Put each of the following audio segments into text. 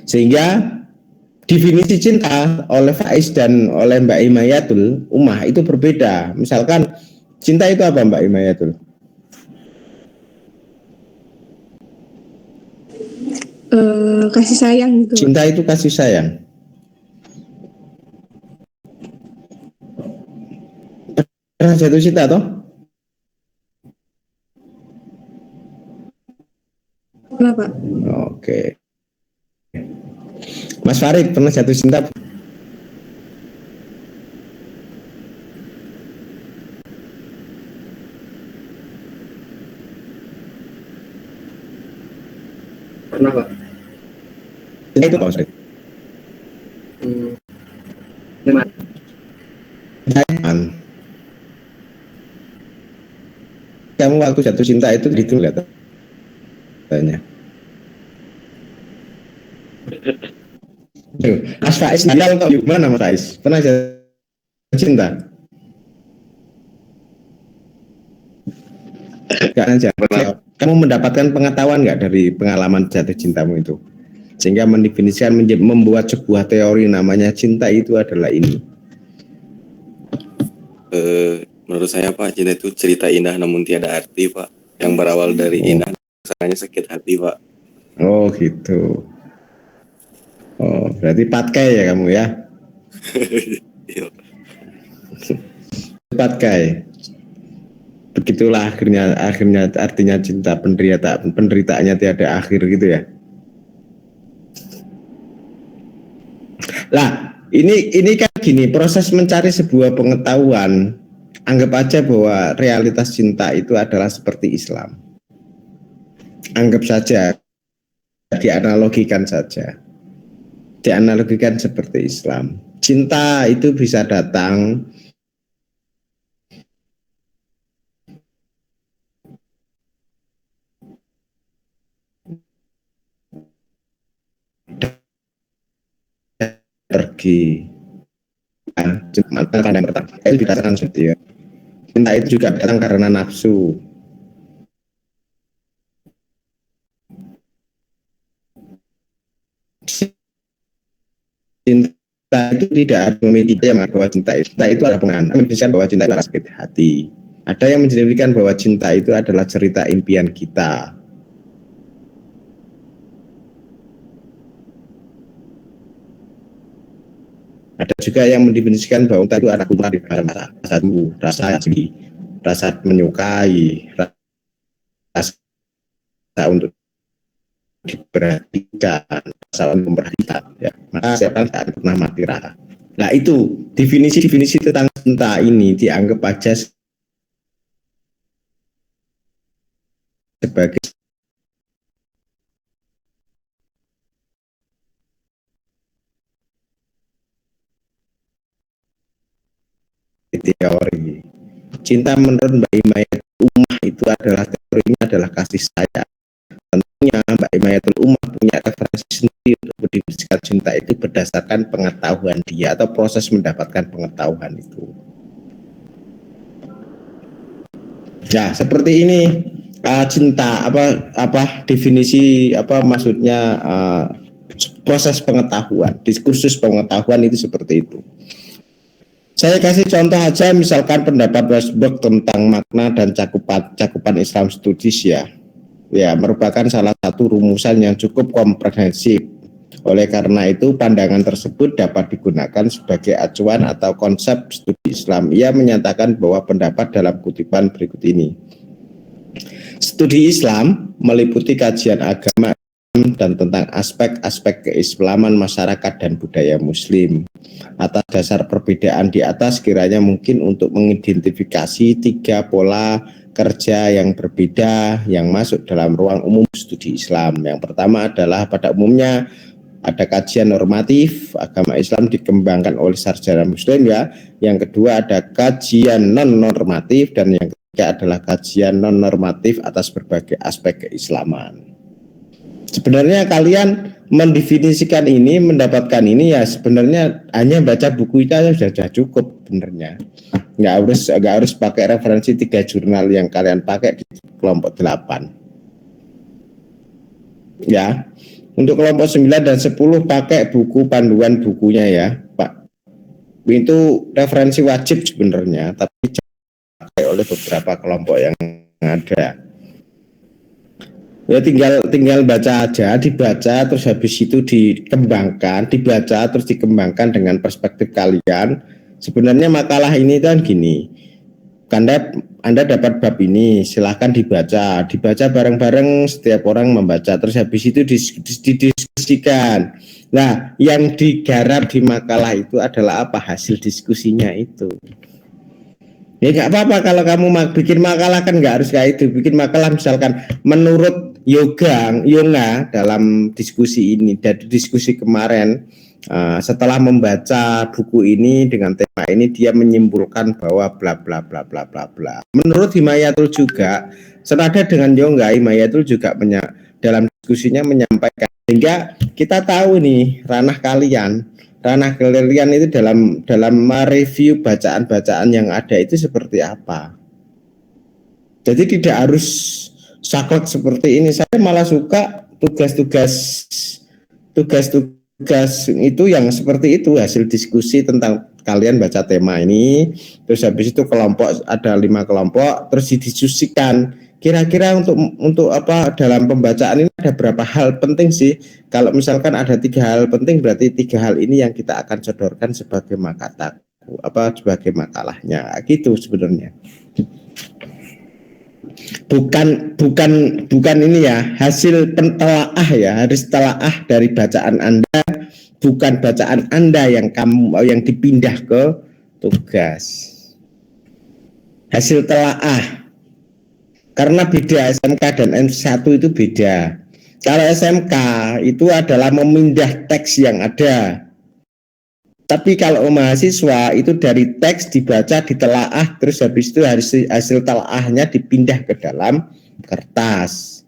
Sehingga definisi cinta oleh Faiz dan oleh Mbak Imayatul Umah itu berbeda. Misalkan cinta itu apa, Mbak Imayatul? Kasih sayang gitu. Cinta itu kasih sayang. Pernah jatuh cinta toh? Kenapa? Oke. Mas Farid pernah jatuh cinta? Pernah, Pak. Itu Pak Farid. Gimana? Kamu waktu jatuh cinta itu gitu lihat tanya. Mas Faiz bilang kok gimana Mas Faiz? Pernah jatuh cinta? Gak aja. Kamu mendapatkan pengetahuan nggak dari pengalaman jatuh cintamu itu? Sehingga mendefinisikan membuat sebuah teori namanya cinta itu adalah ini. Menurut saya Pak, cinta itu cerita indah namun tiada arti Pak. Yang berawal dari indah, rasanya sakit hati Pak. Oh gitu. Oh berarti patkai ya kamu ya? Patkai. Begitulah akhirnya artinya cinta, penderitaannya tiada akhir gitu ya. Lah ini kan gini, proses mencari sebuah pengetahuan, anggap aja bahwa realitas cinta itu adalah seperti Islam. Anggap saja, dianalogikan seperti Islam. Cinta itu bisa datang pergi. Cinta kadang pertama itu dikatakan setia. Cinta itu juga datang karena nafsu. Cinta itu tidak ada memiliki yang bahwa cinta itu adalah pengantar, menjelaskan bahwa cinta itu adalah sakit hati. Ada yang menjelaskan bahwa cinta itu adalah cerita impian kita. Ada juga yang mendefinisikan bahwa cinta itu adalah kumpulan di dalam rasa sedih, rasa menyukai, rasa untuk diperhatikan, rasa untuk memperhatikan. Ya. Maka siapa tidak pernah mati rasa. Nah itu definisi tentang cinta ini dianggap aja sebagai teori. Cinta menurut Mbak Imayatul Umah itu adalah teorinya adalah kasih sayang. Tentunya Mbak Imayatul Umah punya referensi sendiri untuk mendefinisikan cinta itu berdasarkan pengetahuan dia atau proses mendapatkan pengetahuan itu. Ya seperti ini cinta apa definisi apa maksudnya proses pengetahuan, diskursus pengetahuan itu seperti itu. Saya kasih contoh aja, misalkan pendapat Westbrook tentang makna dan cakupan Islam Studies ya merupakan salah satu rumusan yang cukup komprehensif. Oleh karena itu pandangan tersebut dapat digunakan sebagai acuan atau konsep studi Islam. Ia menyatakan bahwa pendapat dalam kutipan berikut ini. Studi Islam meliputi kajian agama dan tentang aspek-aspek keislaman masyarakat dan budaya Muslim. Atas dasar perbedaan di atas kiranya mungkin untuk mengidentifikasi 3 pola kerja yang berbeda yang masuk dalam ruang umum studi Islam. Yang pertama adalah pada umumnya ada kajian normatif, agama Islam dikembangkan oleh sarjana Muslim ya. Yang kedua ada kajian non-normatif dan yang ketiga adalah kajian non-normatif atas berbagai aspek keislaman. Sebenarnya kalian mendefinisikan ini, mendapatkan ini ya sebenarnya hanya baca buku itu sudah cukup sebenarnya. Nggak harus pakai referensi 3 jurnal yang kalian pakai di kelompok 8. Ya. Untuk kelompok 9 dan 10 pakai buku panduan bukunya ya, Pak. Itu referensi wajib sebenarnya, tapi dipakai oleh beberapa kelompok yang ada. Ya tinggal baca aja, dibaca terus habis itu dikembangkan, dibaca terus dikembangkan dengan perspektif kalian. Sebenarnya makalah ini kan gini. Anda dapat bab ini, silahkan dibaca bareng-bareng, setiap orang membaca, terus habis itu didiskusikan. Nah, yang digarap di makalah itu adalah apa? Hasil diskusinya itu. Ya nggak apa-apa kalau kamu bikin makalah kan nggak harus kayak itu. Bikin makalah misalkan menurut Yonga dalam diskusi ini, dari diskusi kemarin, setelah membaca buku ini dengan tema ini dia menyimpulkan bahwa bla bla bla bla bla bla. Menurut Himayatul juga senada dengan Yonga, Himayatul juga dalam diskusinya menyampaikan, sehingga kita tahu nih ranah kalian itu dalam mereview bacaan-bacaan yang ada itu seperti apa. Jadi tidak harus saklek seperti ini. Saya malah suka tugas-tugas itu yang seperti itu, hasil diskusi tentang kalian baca tema ini, terus habis itu kelompok ada 5 kelompok, terus didiskusikan kira-kira untuk apa dalam pembacaan ini ada berapa hal penting sih. Kalau misalkan ada 3 hal penting, berarti 3 hal ini yang kita akan sodorkan sebagai sebagai makalahnya, gitu sebenarnya. Bukan ini ya, hasil pentelaah ya, harus telaah dari bacaan Anda, bukan bacaan Anda yang dipindah ke tugas. Hasil telaah. Karena beda, SMK dan S1 itu beda. Kalau SMK itu adalah memindah teks yang ada. Tapi kalau mahasiswa itu dari teks dibaca, ditelaah, terus habis itu hasil telaahnya dipindah ke dalam kertas.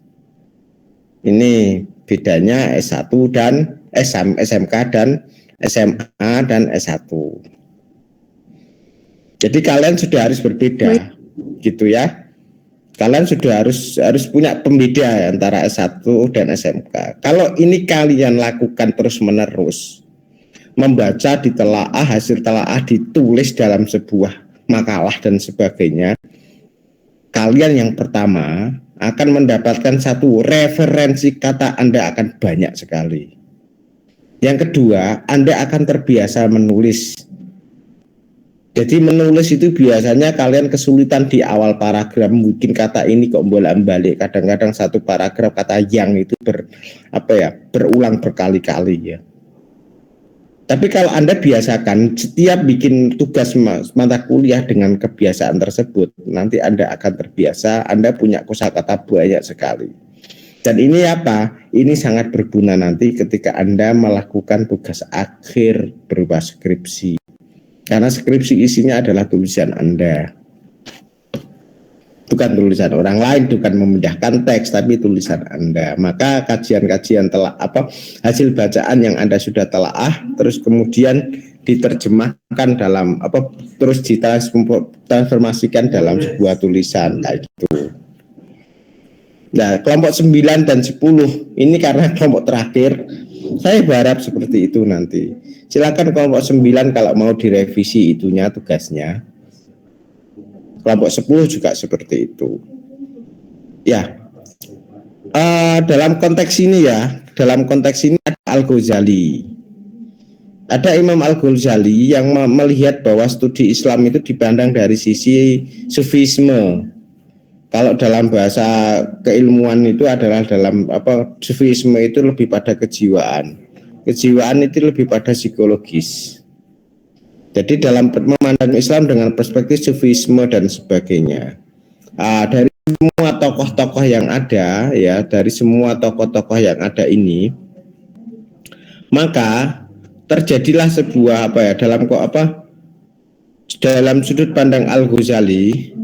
Ini bedanya S1 dan SMK dan SMA dan S1. Jadi kalian sudah harus berbeda, gitu ya. Kalian sudah harus punya pembeda antara S1 dan SMK. Kalau ini kalian lakukan terus-menerus, membaca, ditelaah, hasil telaah ditulis dalam sebuah makalah dan sebagainya, kalian yang pertama akan mendapatkan satu referensi kata Anda akan banyak sekali. Yang kedua, Anda akan terbiasa menulis. Jadi menulis itu biasanya kalian kesulitan di awal paragraf, mungkin kata ini kok bolak-balik, kadang-kadang satu paragraf kata yang itu berulang berkali-kali ya. Tapi kalau Anda biasakan setiap bikin tugas mata kuliah dengan kebiasaan tersebut, nanti Anda akan terbiasa, Anda punya kosakata banyak sekali. Dan ini apa? Ini sangat berguna nanti ketika Anda melakukan tugas akhir berupa skripsi. Karena skripsi isinya adalah tulisan Anda, bukan tulisan orang lain, bukan memindahkan teks, tapi tulisan Anda. Maka kajian-kajian hasil bacaan yang Anda sudah telaah, terus kemudian diterjemahkan dalam terus ditransformasikan dalam sebuah tulisan kayak gitu. Nah, kelompok 9 dan 10 ini karena kelompok terakhir, saya berharap seperti itu nanti. Silakan kelompok 9 kalau mau direvisi itunya tugasnya. Kelompok 10 juga seperti itu. Ya. Dalam konteks ini ada Al-Ghazali. Ada Imam Al-Ghazali yang melihat bahwa studi Islam itu dipandang dari sisi sufisme. Kalau dalam bahasa keilmuan itu adalah sufisme itu lebih pada kejiwaan. Kejiwaan itu lebih pada psikologis. Jadi dalam memandang Islam dengan perspektif sufisme dan sebagainya. Dari semua tokoh-tokoh yang ada ya, dari semua tokoh-tokoh yang ada ini, maka terjadilah sebuah dalam sudut pandang Al-Ghazali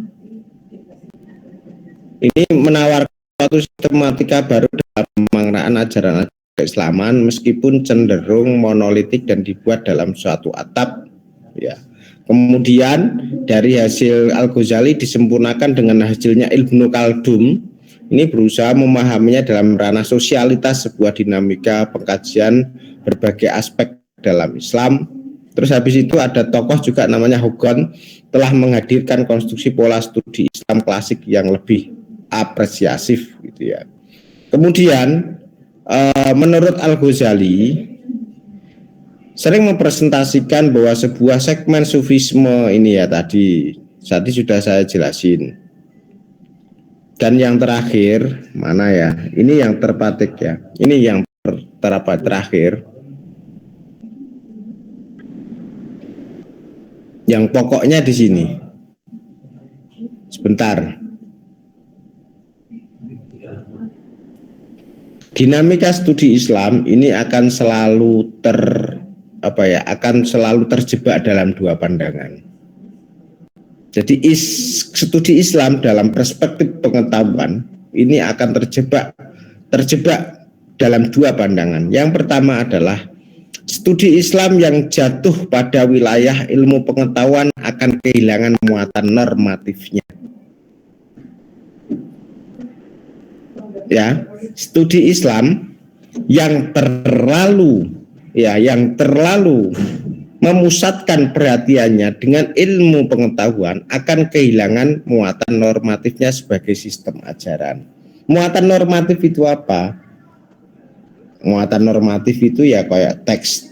ini menawarkan suatu sistematika baru dalam pengeraan ajaran keislaman meskipun cenderung monolitik dan dibuat dalam suatu atap ya. Kemudian dari hasil Al-Ghazali disempurnakan dengan hasilnya Ibnu Khaldun. ini berusaha memahaminya dalam ranah sosialitas sebuah dinamika pengkajian berbagai aspek dalam Islam. Terus habis itu ada tokoh juga namanya Hogan, telah menghadirkan konstruksi pola studi Islam klasik yang lebih apresiasif gitu ya. Kemudian menurut Al-Ghazali sering mempresentasikan bahwa sebuah segmen sufisme ini ya tadi sudah saya jelasin. Dan yang terakhir mana ya? Ini yang terpatik ya. Ini yang terakhir. Yang pokoknya di sini. Sebentar. Dinamika studi Islam ini akan selalu terjebak dalam dua pandangan. Jadi studi Islam dalam perspektif pengetahuan ini akan terjebak dalam dua pandangan. Yang pertama adalah studi Islam yang jatuh pada wilayah ilmu pengetahuan akan kehilangan muatan normatifnya. Ya, studi Islam yang terlalu memusatkan perhatiannya dengan ilmu pengetahuan akan kehilangan muatan normatifnya sebagai sistem ajaran. Muatan normatif itu apa? Muatan normatif itu ya kayak teks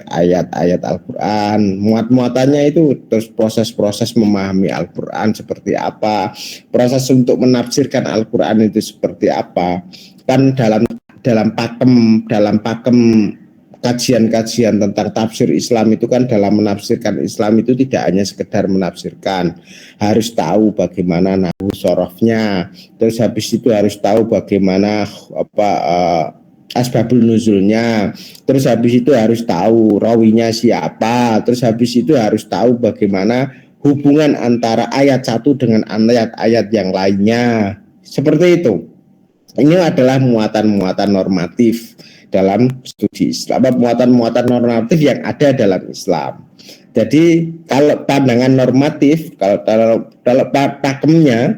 ayat-ayat Al-Quran. Muat-muatannya itu terus proses-proses memahami Al-Quran seperti apa, proses untuk menafsirkan Al-Quran itu seperti apa. Kan dalam pakem kajian-kajian tentang tafsir Islam itu kan dalam menafsirkan Islam itu tidak hanya sekedar menafsirkan, harus tahu bagaimana nahwu sorofnya, terus habis itu harus tahu bagaimana asbabul nuzulnya, terus habis itu harus tahu rawinya siapa, terus habis itu harus tahu bagaimana hubungan antara ayat satu dengan ayat-ayat yang lainnya, seperti itu. Ini adalah muatan-muatan normatif dalam studi Islam, muatan-muatan normatif yang ada dalam Islam. Jadi kalau pandangan normatif, kalau pakemnya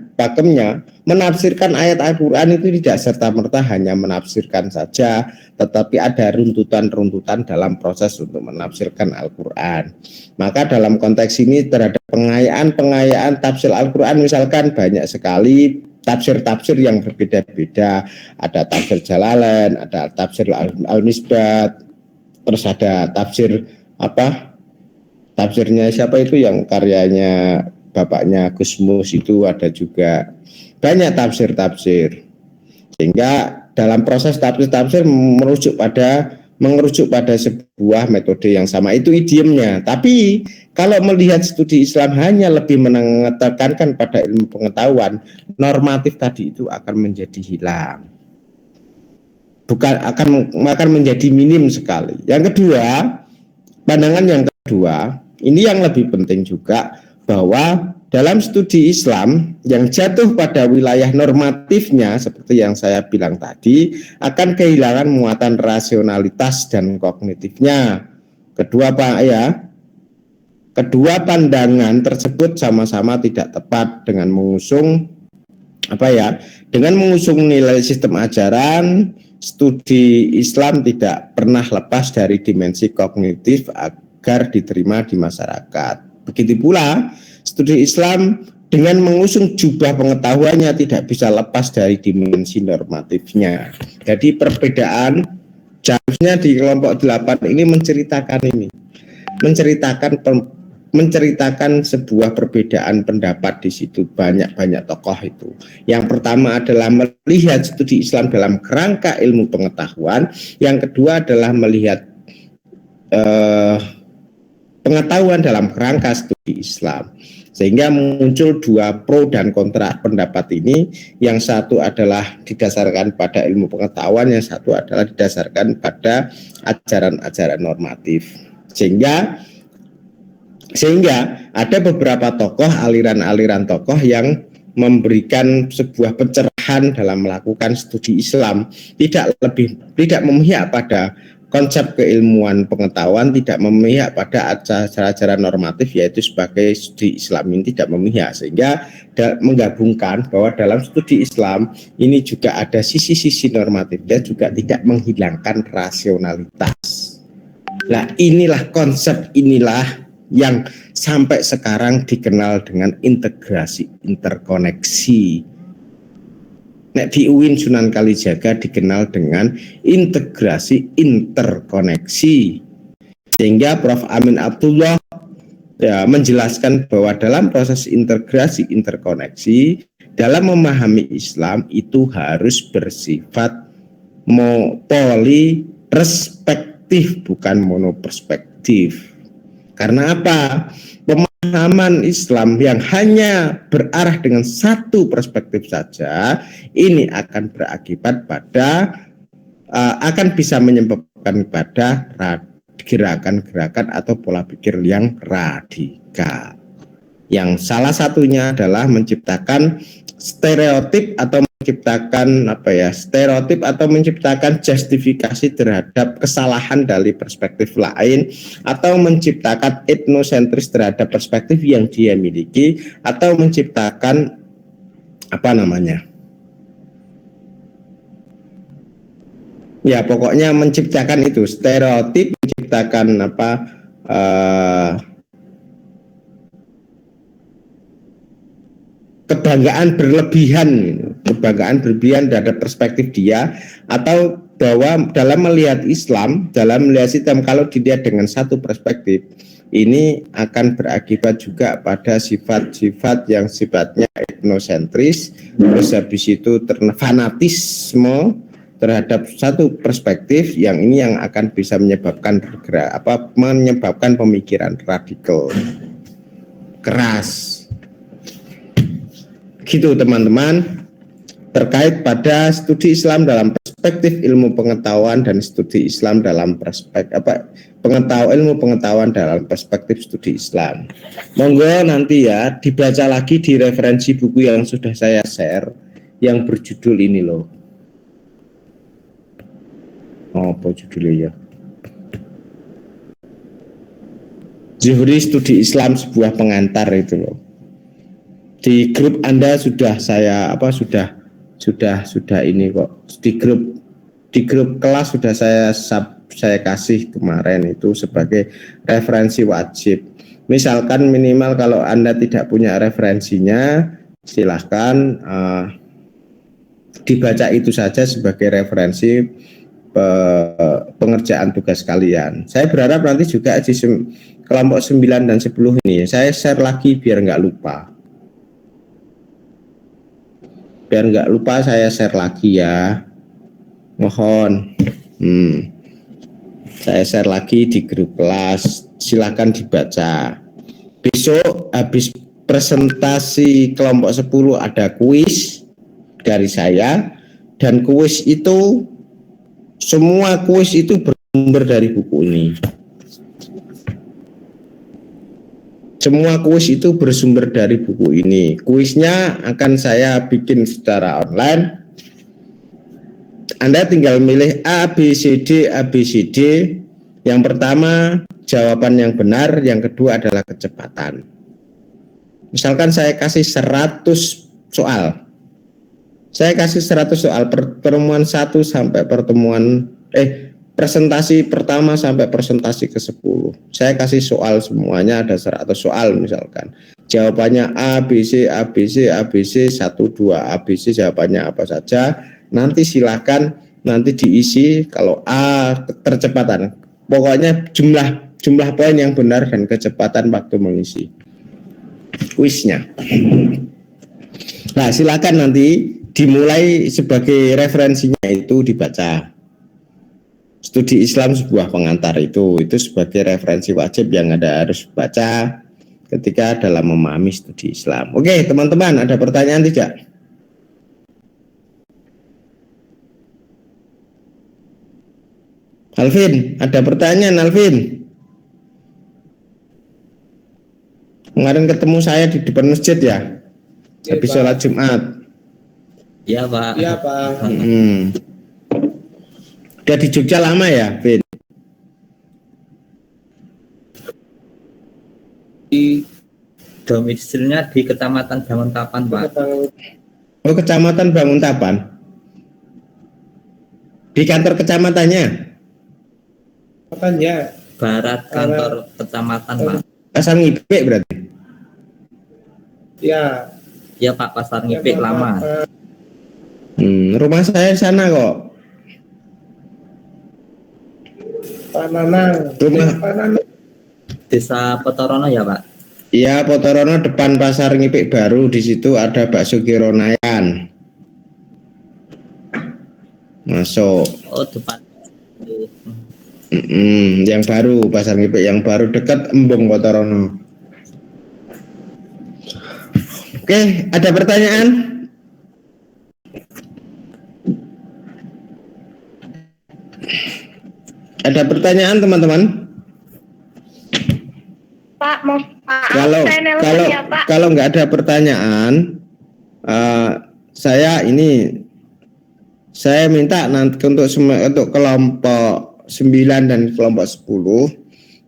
menafsirkan ayat Al-Quran itu tidak serta-merta hanya menafsirkan saja, tetapi ada runtutan-runtutan dalam proses untuk menafsirkan Al-Quran. Maka dalam konteks ini terhadap pengayaan tafsir Al-Quran misalkan banyak sekali tafsir-tafsir yang berbeda-beda. Ada tafsir Jalalain, ada tafsir Al-Misbat, terus ada tafsir tafsirnya siapa itu yang karyanya bapaknya Gusmus itu, ada juga banyak tafsir-tafsir. Sehingga dalam proses tafsir mengerucut pada sebuah metode yang sama, itu idiomnya. Tapi kalau melihat studi Islam hanya lebih menekankan pada ilmu pengetahuan, normatif tadi itu akan menjadi hilang, akan menjadi minim sekali. Yang kedua, pandangan yang kedua ini yang lebih penting juga, bahwa dalam studi Islam yang jatuh pada wilayah normatifnya seperti yang saya bilang tadi akan kehilangan muatan rasionalitas dan kognitifnya. Kedua pandangan tersebut sama-sama tidak tepat dengan mengusung nilai sistem ajaran. Studi Islam tidak pernah lepas dari dimensi kognitif agar diterima di masyarakat. Begitu pula studi Islam dengan mengusung jubah pengetahuannya tidak bisa lepas dari dimensi normatifnya. Jadi perbedaan seharusnya di kelompok 8 ini menceritakan sebuah perbedaan pendapat di situ, banyak tokoh itu. Yang pertama adalah melihat studi Islam dalam kerangka ilmu pengetahuan, yang kedua adalah melihat pengetahuan dalam kerangka studi Islam. Sehingga muncul dua pro dan kontra pendapat ini. Yang satu adalah didasarkan pada ilmu pengetahuan, yang satu adalah didasarkan pada ajaran-ajaran normatif. Sehingga ada beberapa tokoh, aliran-aliran tokoh yang memberikan sebuah pencerahan dalam melakukan studi Islam, tidak memihak pada konsep keilmuan pengetahuan tidak memihak pada ajaran-ajaran normatif, yaitu sebagai studi Islam ini tidak memihak, sehingga menggabungkan bahwa dalam studi Islam ini juga ada sisi-sisi normatif, dia juga tidak menghilangkan rasionalitas. Nah, inilah konsep inilah yang sampai sekarang dikenal dengan integrasi interkoneksi. Nek di UIN Sunan Kalijaga dikenal dengan integrasi interkoneksi, sehingga Prof. Amin Abdullah ya menjelaskan bahwa dalam proses integrasi interkoneksi dalam memahami Islam itu harus bersifat poliperspektif, bukan monoperspektif. Karena apa? Pemahaman Islam yang hanya berarah dengan satu perspektif saja ini akan berakibat pada akan bisa menyebabkan pada gerakan-gerakan atau pola pikir yang radikal. Yang salah satunya adalah menciptakan stereotip atau menciptakan justifikasi terhadap kesalahan dari perspektif lain, atau menciptakan etnosentris terhadap perspektif yang dia miliki, atau menciptakan ya pokoknya menciptakan itu stereotip, menciptakan kebanggaan berlebihan terhadap perspektif dia, atau bahwa dalam melihat Islam kalau dilihat dengan satu perspektif ini akan berakibat juga pada sifat-sifat yang sifatnya etnosentris, terus habis itu fanatisme terhadap satu perspektif yang ini yang akan bisa menyebabkan pemikiran radikal keras. Gitu teman-teman, terkait pada studi Islam dalam perspektif ilmu pengetahuan dan studi Islam dalam perspektif ilmu pengetahuan dalam perspektif studi Islam. Monggo nanti ya dibaca lagi di referensi buku yang sudah saya share yang berjudul ini loh. Apa judulnya ya? Zuhri Studi Islam sebuah pengantar itu loh. Di grup Anda sudah saya sudah ini kok, di grup kelas sudah saya kasih kemarin itu sebagai referensi wajib. Misalkan minimal kalau Anda tidak punya referensinya, silahkan dibaca itu saja sebagai referensi pengerjaan tugas kalian. Saya berharap nanti juga di kelompok 9 dan 10 ini saya share lagi biar nggak lupa. Saya share lagi ya, mohon. Saya share lagi di grup kelas, silakan dibaca. Besok habis presentasi kelompok 10 ada kuis dari saya, dan kuis itu semua kuis itu bersumber dari buku ini. Semua kuis itu bersumber dari buku ini. Kuisnya akan saya bikin secara online. Anda tinggal milih A, B, C, D, A, B, C, D. Yang pertama jawaban yang benar, yang kedua adalah kecepatan. Misalkan saya kasih 100 soal. Saya kasih 100 soal pertemuan 1 sampai presentasi pertama sampai presentasi ke-10. Saya kasih soal semuanya ada 100 soal misalkan. Jawabannya A, B, C, A, B, C, A, B, C, 1, 2, A, B, C, jawabannya apa saja. Nanti silakan nanti diisi kalau A kecepatan. Pokoknya jumlah poin yang benar dan kecepatan waktu mengisi kuisnya. Nah, silakan nanti dimulai sebagai referensinya itu dibaca. Studi Islam sebuah pengantar itu sebagai referensi wajib yang Anda harus baca ketika dalam memahami studi Islam. Oke, teman-teman, ada pertanyaan tidak? Alvin, ada pertanyaan Alvin? Kemarin ketemu saya di depan masjid ya? Habis sholat Jumat. Iya Pak. Udah di Jogja lama ya, Vin? domisilinya di Kecamatan Banguntapan, Pak. Oh, Kecamatan Banguntapan. Di kantor kecamatannya. Barat kantor kecamatan, Pak. Pasar Ngipik berarti. Iya, Pak, Pasar Ngipik lama. Rumah saya di sana kok. Rumah Desa Potorono ya, Pak. Iya, Potorono depan Pasar Ngipik baru, di situ ada bakso Gironayan. Masuk. Oh, depan. Yang baru, Pasar Ngipik yang baru dekat Embung Potorono. Oke, ada pertanyaan? Ada pertanyaan teman-teman? Pak, mau Kalau saya nelpon kalau ya, Pak. kalau nggak ada pertanyaan, saya minta nanti untuk kelompok 9 dan kelompok 10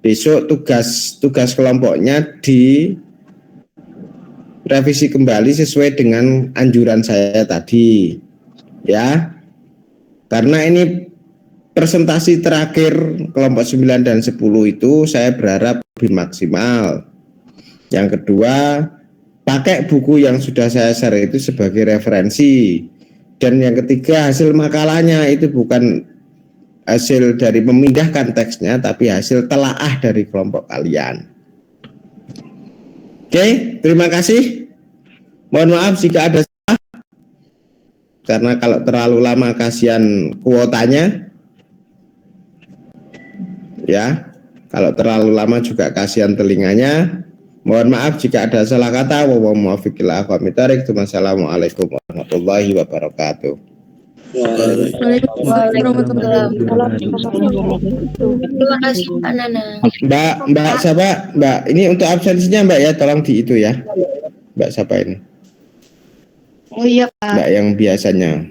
besok tugas kelompoknya di revisi kembali sesuai dengan anjuran saya tadi, ya. Karena ini presentasi terakhir kelompok 9 dan 10 itu saya berharap lebih maksimal. Yang kedua, pakai buku yang sudah saya share itu sebagai referensi. Dan yang ketiga, hasil makalahnya itu bukan hasil dari memindahkan teksnya, tapi hasil telaah dari kelompok kalian. Oke, terima kasih. Mohon maaf jika ada salah, karena kalau terlalu lama kasihan kuotanya. Ya, kalau terlalu lama juga kasihan telinganya. Mohon maaf jika ada salah kata. Wassalamualaikum warahmatullahi wabarakatuh. Terima kasih, Pak Nana. Mbak siapa? Mbak, ini untuk absensinya Mbak ya, tolong di itu ya. Mbak siapa ini? Oh iya, Pak. Mbak yang biasanya.